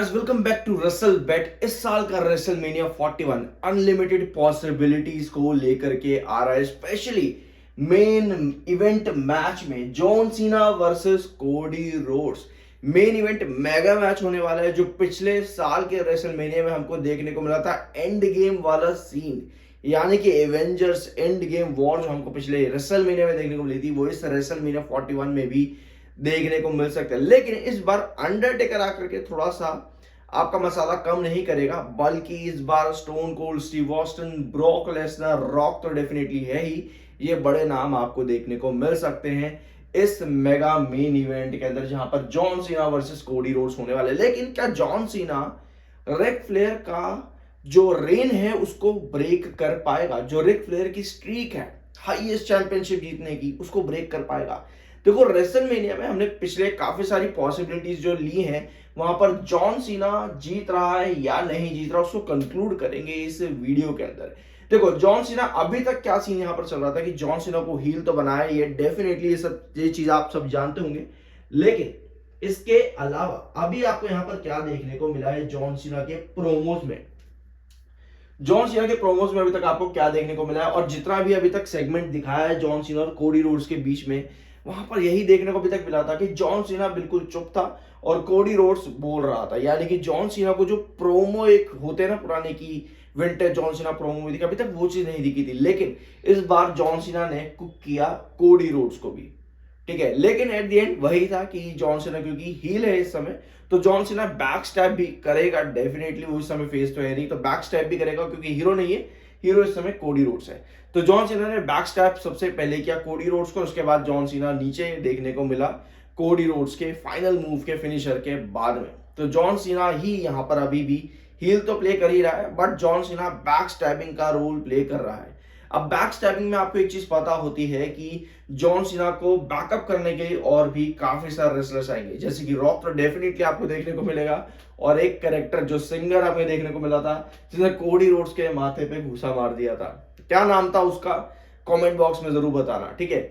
Welcome back to Russell बेट। इस साल का रेसलमेनिया 41 अनलिमिटेड पॉसिबिलिटीज को लेकर के आ रहा है, स्पेशली मेन इवेंट मैच में John Cena versus Cody Rhodes. Main event mega match होने वाला है, जो पिछले साल के रेसलमेनिया में हमको देखने को मिला था एंड गेम वाला सीन, यानी कि एवेंजर्स एंड गेम वॉर जो हमको पिछले रेसलमेनिया में देखने को मिली थी, वो इस रेसलमेनिया 41 में भी देखने को मिल सकता है। लेकिन इस बार अंडरटेकर आकर के थोड़ा सा आपका मसाला कम नहीं करेगा, बल्कि इस बार Stone Cold Steve Austin, Brock Lesnar, Rock तो डेफिनेटली है ही, ये बड़े नाम आपको देखने को मिल सकते हैं इस मेगा मेन इवेंट के अंदर, जहां पर John Cena versus Cody Rhodes होने वाले। लेकिन क्या जॉन सीना रिक फ्लेयर का जो रेन है उसको ब्रेक कर पाएगा? जो रिक फ्लेयर की स्ट्रीक है हाईएस्ट चैंपियनशिप जीतने की, उसको ब्रेक कर पाएगा? देखो, रेसलमेनिया में हमने पिछले काफी सारी पॉसिबिलिटीज जो ली हैं, वहां पर जॉन सीना जीत रहा है या नहीं जीत रहा, उसको कंक्लूड करेंगे इस वीडियो के अंदर। देखो, जॉन सीना अभी तक क्या सीन यहां पर चल रहा था कि जॉन सीना को हील तो बनाया, ये डेफिनेटली ये चीज आप सब जानते होंगे। लेकिन इसके अलावा अभी आपको यहां पर क्या देखने को मिला है जॉन सीना के प्रोमोज में? जॉन सीना के प्रोमोज में अभी तक आपको क्या देखने को मिला है, और जितना भी अभी तक सेगमेंट दिखाया है जॉन सीना और कोडी रोड्स के बीच में, वहां पर यही देखने को अभी तक मिला था कि जॉन सीना बिल्कुल चुप था और कोडी रोड्स बोल रहा था। यानी कि जॉन सीना को जो प्रोमो एक होते हैं ना पुराने की विंटेज जॉन सीना प्रोमो में दिखा, अभी तक वो चीज नहीं दिखी थी। लेकिन इस बार जॉन सीना ने कुक किया कोडी रोड्स को भी, ठीक है। लेकिन एट द एंड वही था कि जॉन सीना क्योंकि हील है इस समय, तो जॉन सीना बैक स्टैप भी करेगा डेफिनेटली। वो इस समय फेस तो है नहीं, तो बैक स्टैप भी करेगा क्योंकि हीरो नहीं है, हीरो इस समय कोडी रोड्स है। तो जॉन सीना ने बैक स्टैप सबसे पहले किया कोडी रोड्स को, उसके बाद जॉन सीना नीचे देखने को मिला कोडी रोड्स के फाइनल मूव के फिनिशर के बाद में। तो जॉन सीना ही यहाँ पर अभी भी हील तो प्ले कर ही रहा है, but John Cena back stabbing का रोल प्ले कर रहा है। अब बैक स्टैबिंग में आपको एक चीज पता होती है कि जॉन सीना को बैकअप करने के लिए और भी काफी सारे रेसलर्स आएंगे, जैसे कि रॉक तो डेफिनेटली आपको देखने को मिलेगा, और एक कैरेक्टर जो सिंगर आपको देखने को मिला था जिसने कोडी रोड्स के माथे पे घूसा मार दिया था, क्या नाम था उसका, कमेंट बॉक्स में जरूर बताना, ठीक है।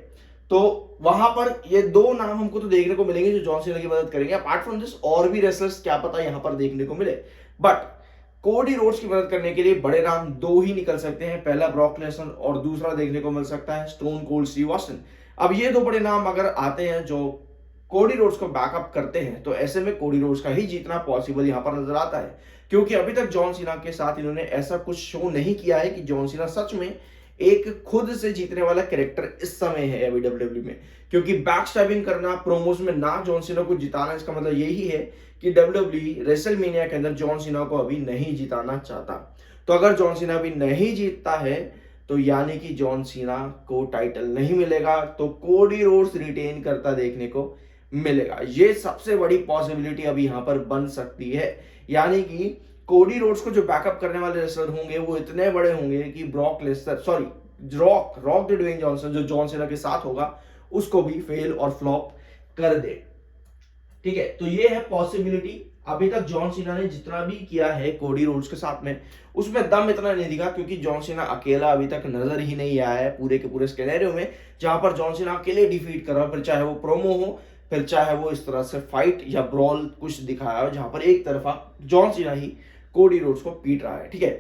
तो वहां पर ये दो नाम हमको तो देखने को मिलेंगे जो जॉन सीना की मदद करेंगे। अपार्ट फ्रॉम दिस और भी रेसलर्स क्या पता यहां पर देखने को मिले, बट कोडी रोड्स की मदद करने के लिए बड़े नाम दो ही निकल सकते हैं, पहला ब्रॉक लेसनर और दूसरा देखने को मिल सकता है स्टोन कोल्ड स्टीव ऑस्टिन। अब ये दो बड़े नाम अगर आते हैं जो कोडी रोड्स को बैकअप करते हैं, तो ऐसे में कोडी रोड्स का ही जीतना पॉसिबल यहां पर नजर आता है, क्योंकि अभी तक जॉन सीना के साथ इन्होंने ऐसा कुछ शो नहीं किया है कि जॉन सीना सच में एक खुद से जीतने वाला कैरेक्टर इस समय है अभी डब्ल्यूडब्ल्यू में। क्योंकि बैक स्टैबिंग करना, प्रोमोज में ना जॉन सीना को जिताना, इसका मतलब यही है कि डब्ल्यूडब्ल्यू रेसलमेनिया के अंदर जॉन सीना को अभी नहीं जिताना चाहता। तो अगर जॉन सीना अभी नहीं जीतता है, तो यानी कि जॉन सीना को टाइटल नहीं मिलेगा, तो कोडी रोड्स रिटेन करता देखने को मिलेगा। ये सबसे बड़ी पॉसिबिलिटी अभी यहां पर बन सकती है, यानी कि कोडी रोड्स को जो बैकअप करने वाले रेसलर होंगे वो इतने बड़े होंगे कि Brock Lesnar, sorry, Rock the Dwayne Johnson जो जॉन सीना के साथ होगा, उसको भी फेल और फ्लॉप कर दे, ठीक है। तो ये है पॉसिबिलिटी। अभी तक जॉन सीना ने जितना भी किया है कोडी रोड्स के साथ में, उसमें दम इतना नहीं दिखा, क्योंकि जॉन सीना अकेला अभी तक नजर ही नहीं आया है पूरे के पूरे स्केनेरियो में, जहां पर जॉन सीना अकेले डिफीट कर रहा है, फिर चाहे वो प्रोमो हो, फिर चाहे वो इस तरह से फाइट या ब्रॉल कुछ दिखाया हो, जहां पर एक तरफा जॉन सीना ही कोडी रोड्स को पीट रहा है, ठीक है।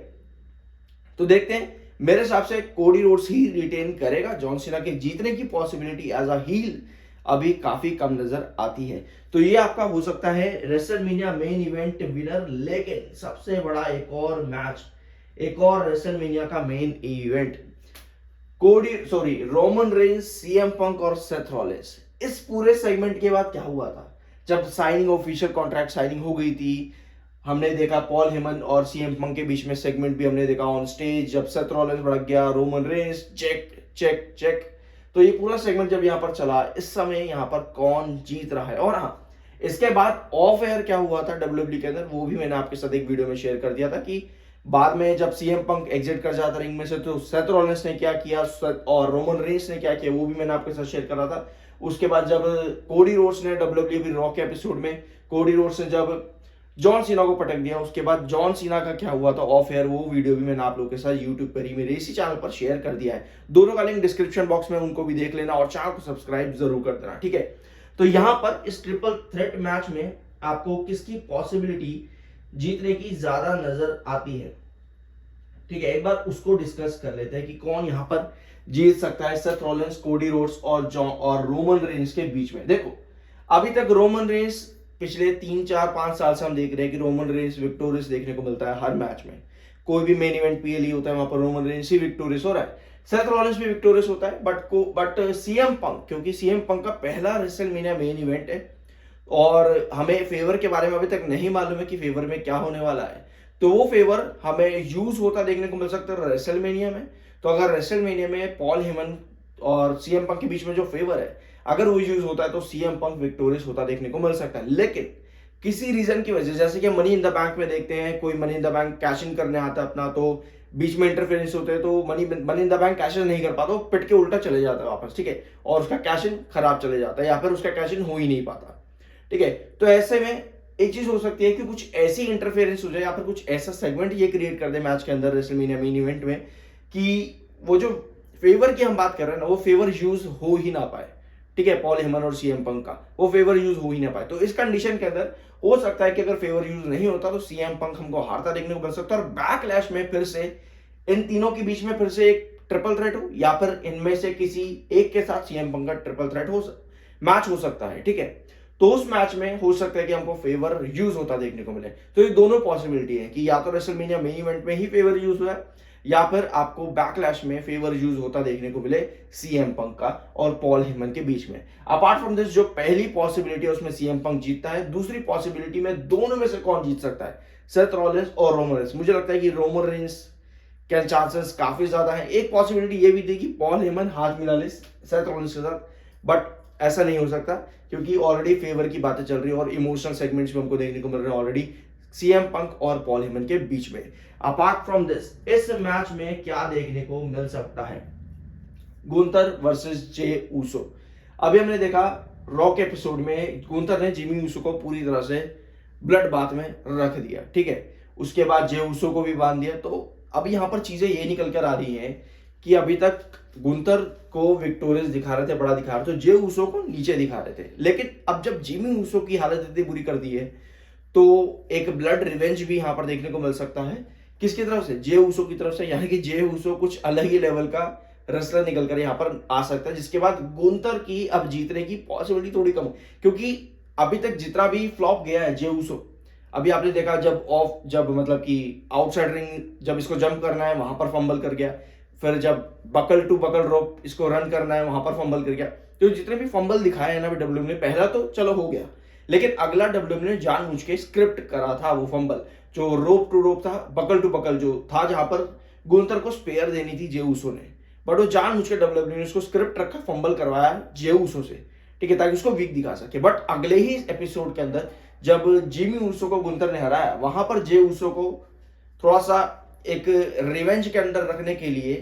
तो देखते हैं, मेरे हिसाब से कोडी रोड्स ही रिटेन करेगा। जॉन सीना के जीतने की पॉसिबिलिटी एज अ हील अभी काफी कम नजर आती है। तो ये आपका हो सकता है रेसलमेनिया मेन इवेंट विनर। लेकिन सबसे बड़ा एक और मैच, एक और रेसलमेनिया का main event, Roman Reigns, CM Punk और सेथ रॉलिंस। इस पूरे सेगमेंट के बाद क्या हुआ था, जब साइनिंग, ऑफिशियल कॉन्ट्रैक्ट साइनिंग हो गई थी, हमने देखा पॉल हेमन और सीएम पंक के बीच में सेगमेंट भी हमने देखा ऑन स्टेज, जब सेथ रॉलिंस भड़क गया, Roman Reigns check check check. तो ये पूरा सेगमेंट जब यहां पर चला, इस समय यहां पर कौन जीत रहा है? और हाँ, इसके बाद ऑफ एयर क्या हुआ था डब्ल्यूडब्ल्यू के अंदर, वो भी मैंने आपके साथ एक वीडियो में शेयर कर दिया था कि बाद में जब सीएम पंक एग्जिट कर जाता रिंग में से, तो सेथ रॉलिंस ने क्या किया और रोमन रेंस ने क्या किया, वो भी मैंने आपके साथ शेयर करा था। उसके बाद जब कोडी रोड्स ने डब्ल्यूडब्ल्यू रॉ के एपिसोड में कोडी रोड्स ने जब जॉन सीना को पटक दिया, उसके बाद जॉन सीना का क्या हुआ था ऑफ एयर, वो वीडियो भी मैंने आप लोगों के साथ यूट्यूब पर ही मेरे इसी चैनल पर शेयर कर दिया है। दोनों का लिंक डिस्क्रिप्शन बॉक्स में, उनको भी देख लेना और चैनल को सब्सक्राइब जरूर कर देना, ठीक है। तो यहां पर इस ट्रिपल थ्रेट मैच में आपको किसकी पॉसिबिलिटी जीतने की ज्यादा नजर आती है। ठीक है, एक बार उसको डिस्कस कर लेते हैं कि कौन यहाँ पर जीत सकता है सेथ रॉलिंस, कोडी रोड्स और जॉन और रोमन रेंज के बीच में। देखो अभी तक रोमन रेंज पिछले 3 4 5 साल से हम देख रहे हैं कि रोमन रेंज विक्टोरियस देखने को मिलता है हर मैच में। कोई भी मेन इवेंट पीएलई होता है वहां पर रोमन रेंज ही विक्टोरियस हो रहा है। सेथ रॉलिंस भी विक्टोरियस होता है बट सीएम पंक, क्योंकि सीएम पंक का पहला रेसलमेनिया मेन इवेंट है और हमें फेवर के बारे में अभी तक नहीं मालूम है कि फेवर में क्या होने वाला है, तो वो फेवर हमें यूज होता देखने को मिल सकता है रेसलमेनिया में। तो अगर रेसलमेनिया में पॉल हेमन और सीएम पंक के बीच में जो फेवर है अगर वो यूज होता है तो सीएम पंक विक्टोरियस होता देखने को मिल सकता है। लेकिन किसी रीजन की वजह से, जैसे कि मनी इन द बैंक में देखते हैं, कोई money in the bank cash in करने आता है अपना, तो बीच में इंटरफेरेंस होते हैं तो money in the bank cash in नहीं कर पाता, पिट के उल्टा चले जाता है वापस। ठीक है, और उसका कैश इन खराब चले जाता है या फिर उसका कैश इन हो ही नहीं पाता। ठीक है, तो ऐसे में एक चीज हो सकती है कि कुछ ऐसी इंटरफेरेंस हो जाए या फिर कुछ ऐसा सेगमेंट ये क्रिएट कर दे मैच के अंदर रेसलमेनिया मेन इवेंट में कि वो जो फेवर की हम बात कर रहे हैं ना वो फेवर यूज हो ही ना पाए। ठीक है, पॉल हेमन और सीएम पंक का वो फेवर यूज हो ही ना पाए। तो इस कंडीशन के अंदर हो सकता है कि अगर फेवर यूज नहीं होता तो सीएम पंक हमको हारता देखने को मिल सकता है और बैकलैश में फिर से इन तीनों के बीच में फिर से एक ट्रिपल थ्रेट हो या फिर इनमें से किसी एक के साथ सीएम पंक का ट्रिपल थ्रेट हो मैच हो सकता है। ठीक है, तो उस मैच में हो सकता है कि हमको फेवर यूज होता देखने को मिले। तो ये दोनों पॉसिबिलिटी है कि या तो रेसलमेनिया मेन इवेंट में ही फेवर यूज हुआ है या फिर आपको बैकलैश में फेवर यूज होता देखने को मिले सीएम पंक का और पॉल हेमन के बीच में। अपार्ट फ्रॉम दिस जो पहली पॉसिबिलिटी है उसमें सीएम पंक जीतता है, दूसरी पॉसिबिलिटी में दोनों में से कौन जीत सकता है, सेथ रॉलिंस और रोमन रेंस। मुझे लगता है कि रोमन रेंस के चांसेस काफी ज्यादा है। एक पॉसिबिलिटी ये भी थी कि पॉल हेमन हाथ मिला ले सेथ रॉलिंस के साथ, बट ऐसा नहीं हो सकता क्योंकि ऑलरेडी फेवर की बातें चल रही है और इमोशनल सेगमेंट्स में हमको देखने को मिल रहे हैं ऑलरेडी सीएम पंक और पॉल हेमन के बीच में। अपार्ट फ्रॉम दिस इस मैच में क्या देखने को मिल सकता है, गुंतर वर्सेस जे ऊसो। अभी हमने देखा रॉ के एपिसोड में गुंतर ने जिमी ऊसो को पूरी तरह से ब्लड बाथ में रख दिया। ठीक है, उसके बाद जे ऊसो को भी बांध दिया। तो अब यहाँ पर चीजें ये निकल कर आ रही हैं कि अभी तक गुंतर को विक्टोरियस दिखा रहे थे, बड़ा दिखा रहे थे, तो जे ऊसो को नीचे दिखा रहे थे। लेकिन अब जब जिमी ऊसो की हालत इतनी बुरी कर दी है तो एक ब्लड रिवेंज भी यहाँ पर देखने को मिल सकता है। किसकी तरफ से, जे ऊसो की तरफ से, यानी कि जे ऊसो कुछ अलग ही लेवल का रेसलर निकल कर यहाँ पर आ सकता है, जिसके बाद गुंतर की अब जीतने की पॉसिबिलिटी थोड़ी कम, क्योंकि अभी तक जितना भी फ्लॉप गया है जे ऊसो, अभी आपने देखा जब मतलब कि आउटसाइड रिंग जब इसको जंप करना है वहां पर फंबल कर गया, फिर जब बकल टू बकल रोप इसको रन करना है वहां पर फंबल कर गया। तो जितने भी फंबल दिखाए हैं ना डब्ल्यू ने, पहला तो चलो हो गया, लेकिन अगला डब्ल्यू ने जानबूझ के स्क्रिप्ट करा था वो फंबल, जो रोप टू रोप था, बकल टू बकल जो था, जहां पर गुंतर को स्पेयर देनी थी जे ऊसो ने, बट वो जानबूझ के डब्ल्यू ने उसको स्क्रिप्ट रखा, फंबल करवाया जे ऊसो से। ठीक है, ताकि उसको वीक दिखा सके। बट अगले ही एपिसोड के अंदर जब जिमी ऊसो को गुंतर ने हराया वहां पर जे ऊसो को थोड़ा सा एक रिवेंज के अंदर रखने के लिए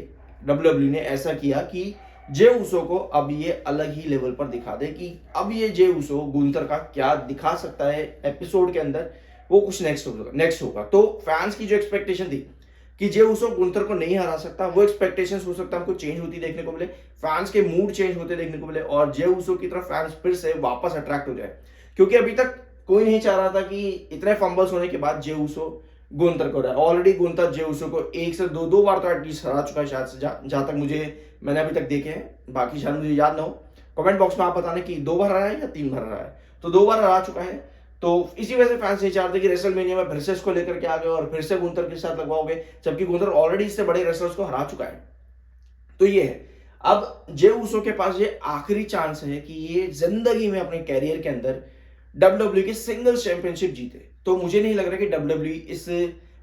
डब्ल्यूडब्ल्यू ने ऐसा किया कि जे ऊसो को अब ये अलग ही लेवल पर दिखा दे कि अब ये जे ऊसो गुंतर का क्या दिखा सकता है एपिसोड के अंदर, वो कुछ नेक्स्ट होगा। तो फैंस की जो एक्सपेक्टेशन थी कि जे ऊसो गुंतर को नहीं हरा सकता, वो एक्सपेक्टेशंस हो सकता है हमको चेंज होती देखने को मिले, फैंस के मूड चेंज होते देखने को मिले और जे ऊसो की तरफ फैंस फिर से वापस अट्रैक्ट हो जाए। क्योंकि अभी तक कोई नहीं चाह रहा था कि इतने फंबल्स होने के बाद जे ऊसो गुंतर को हराए। ऑलरेडी गुंतर जे ऊसो को एक से दो बार तो एटलीस्ट हरा चुका है शायद से, जहां तक मैंने अभी तक देखे हैं, बाकी शायद मुझे याद ना हो। कमेंट बॉक्स में आप बताने कि 2 बार हरा है या 3 बार हरा है, तो 2 बार हरा चुका है। तो इसी वजह से फैंस नहीं चाहते कि रेसलमेनिया में फिर से इसको लेकर के आ गए और फिर से गुंतर के साथ लगवाओगे, जबकि गुंतर ऑलरेडी इससे बड़े रेसलर्स को हरा चुका है। तो ये है, अब जे ऊसो के पास ये आखिरी चांस है कि ये जिंदगी में अपने कैरियर के अंदर डब्ल्यूडब्ल्यू की सिंगल चैंपियनशिप जीते। तो मुझे नहीं लग रहा कि डब्ल्यूडब्ल्यू इस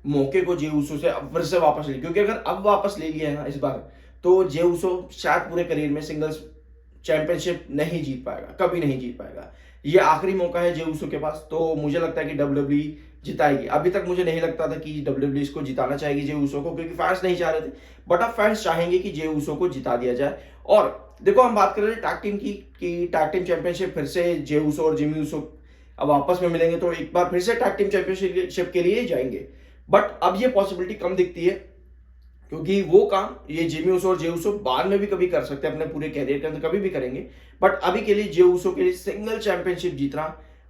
मौके को जे ऊसो से अब फिर से वापस ले, क्योंकि अगर अब वापस ले लिया है ना इस बार, तो जे ऊसो शायद पूरे करियर में सिंगल्स चैंपियनशिप नहीं जीत पाएगा, कभी नहीं जीत पाएगा। ये आखिरी मौका है जे ऊसो के पास, तो मुझे लगता है कि डब्ल्यूडब्ल्यू जिताएगी। अभी तक मुझे नहीं लगता था कि डब्ल्यूडब्ल्यू इसको जिताना चाहेगी जे ऊसो को, क्योंकि फैंस नहीं चाह रहे थे, बट अब फैंस चाहेंगे कि जे ऊसो को जिता दिया जाए। और देखो हम बात कर रहे थे टैग टीम की कि टैग टीम चैंपियनशिप फिर से जे ऊसो और जिमी ऊसो अब आपस में मिलेंगे तो एक बार फिर से टैग टीम चैंपियनशिप के लिए जाएंगे। बट अब ये पॉसिबिलिटी कम दिखती है, क्योंकि वो काम ये जिमी ऊसो और जे ऊसो बाद में भी कभी कर सकते हैं, अपने पूरे कैरियर के अंदर कभी भी करेंगे। बट अभी के लिए जे ऊसो के लिए सिंगल चैंपियनशिप जीतना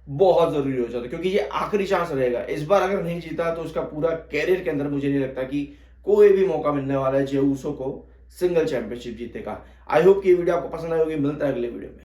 बहुत जरूरी हो जाता है, क्योंकि ये आखिरी चांस रहेगा। इस बार अगर नहीं जीता तो उसका पूरा कैरियर के अंदर मुझे नहीं लगता कि कोई भी मौका मिलने वाला है जे ऊसो को सिंगल चैंपियनशिप जीतने का। आई होप कि ये वीडियो आपको पसंद आई होगी। मिलता है अगले वीडियो में।